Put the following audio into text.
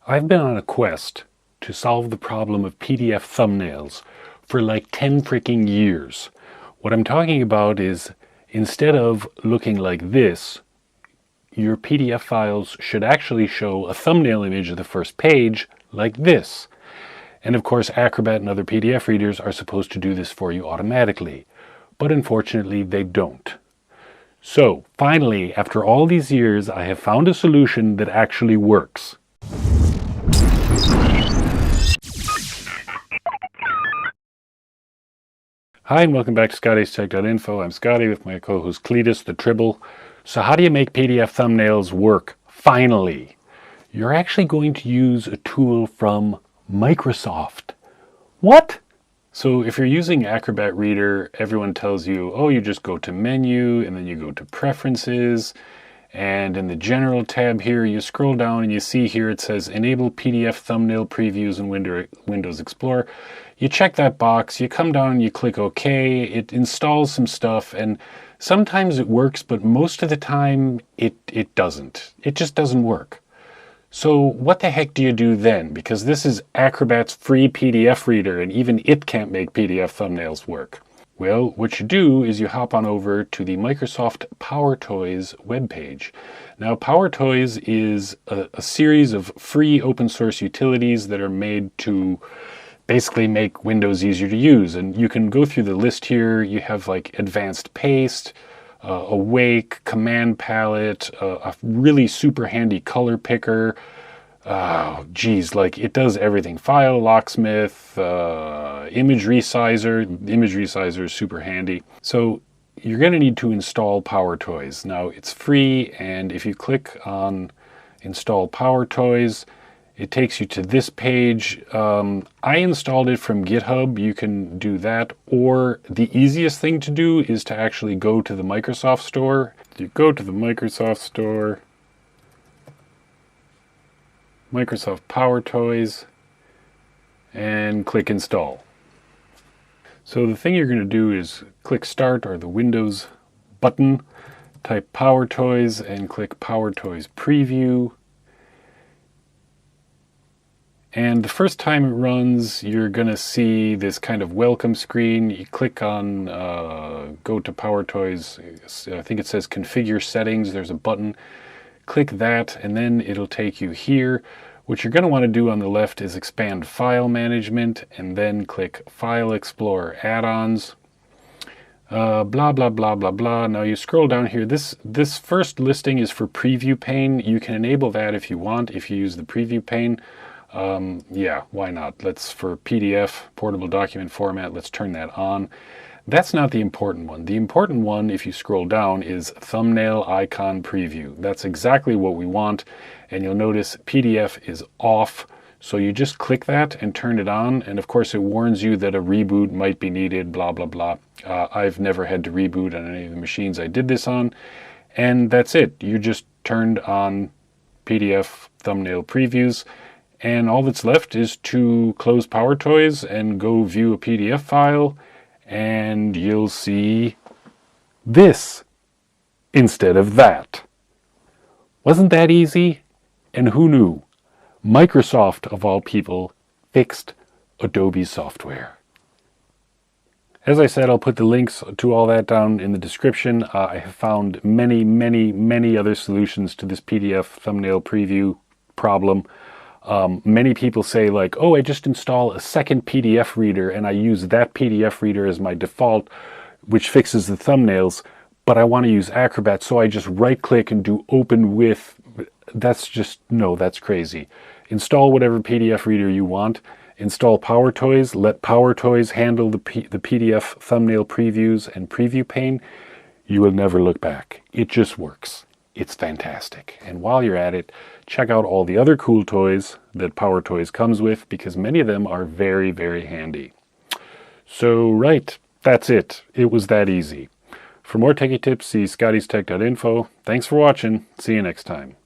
I've been on a quest to solve the problem of PDF thumbnails for like 10 freaking years. What I'm talking about is instead of looking like this, your PDF files should actually show a thumbnail image of the first page like this. And of course, Acrobat and other PDF readers are supposed to do this for you automatically, but unfortunately they don't. So finally, after all these years, I have found a solution that actually works. Hi and welcome back to ScottiesTech.Info. I'm Scotty with my co-host Cletus the Tribble. So how do you make PDF thumbnails work? Finally, you're actually going to use a tool from Microsoft. What? So if you're using Acrobat Reader, everyone tells you, oh, you just go to Menu and then you go to Preferences. And in the General tab here, you scroll down and you see here it says Enable PDF Thumbnail Previews in Windows Explorer. You check that box, you come down and you click OK. It installs some stuff and sometimes it works, but most of the time it doesn't. It just doesn't work. So what the heck do you do then? Because this is Acrobat's free PDF reader and even it can't make PDF thumbnails work. Well, what you do is you hop on over to the Microsoft PowerToys webpage. Now, PowerToys is a series of free open source utilities that are made to basically make Windows easier to use. And you can go through the list here. You have like Advanced Paste, Awake, Command Palette, a really super handy color picker. Oh, geez, like it does everything. File Locksmith, Image Resizer. Image Resizer is super handy. So you're going to need to install PowerToys. Now it's free, and if you click on Install PowerToys, it takes you to this page. I installed it from GitHub. You can do that, or the easiest thing to do is to actually go to the Microsoft Store. You go to the Microsoft Store, Microsoft PowerToys, and click Install. So the thing you're going to do is click Start or the Windows button, type PowerToys and click PowerToys Preview. And the first time it runs, you're going to see this kind of welcome screen. You click on Go to PowerToys. I think it says Configure Settings. There's a button. Click that, and then it'll take you here. What you're going to want to do on the left is expand File Management, and then click File Explorer Add-ons. Blah, blah, blah, blah, blah. Now you scroll down here. This first listing is for Preview Pane. You can enable that if you want, if you use the Preview Pane. Yeah, why not? Let's, for PDF, portable document format, let's turn that on. That's not the important one. The important one, if you scroll down, is Thumbnail Icon Preview. That's exactly what we want, and you'll notice PDF is off, so you just click that and turn it on, and of course it warns you that a reboot might be needed, blah, blah, blah. I've never had to reboot on any of the machines I did this on, and that's it. You just turned on PDF Thumbnail Previews, and all that's left is to close PowerToys and go view a PDF file, and you'll see this instead of that. Wasn't that easy? And who knew? Microsoft, of all people, fixed Adobe software. As I said, I'll put the links to all that down in the description. I have found many, many, many other solutions to this PDF thumbnail preview problem. Many people say like, oh, I just install a second PDF reader and I use that PDF reader as my default, which fixes the thumbnails, but I want to use Acrobat, so I just right click and do open with. That's just, no, that's crazy. Install whatever PDF reader you want. Install PowerToys. Let PowerToys handle the PDF thumbnail previews and preview pane. You will never look back. It just works. It's fantastic. And while you're at it, check out all the other cool toys that PowerToys comes with, because many of them are very, very handy. So, right, that's it. It was that easy. For more techie tips, see ScottiesTech.Info. Thanks for watching. See you next time.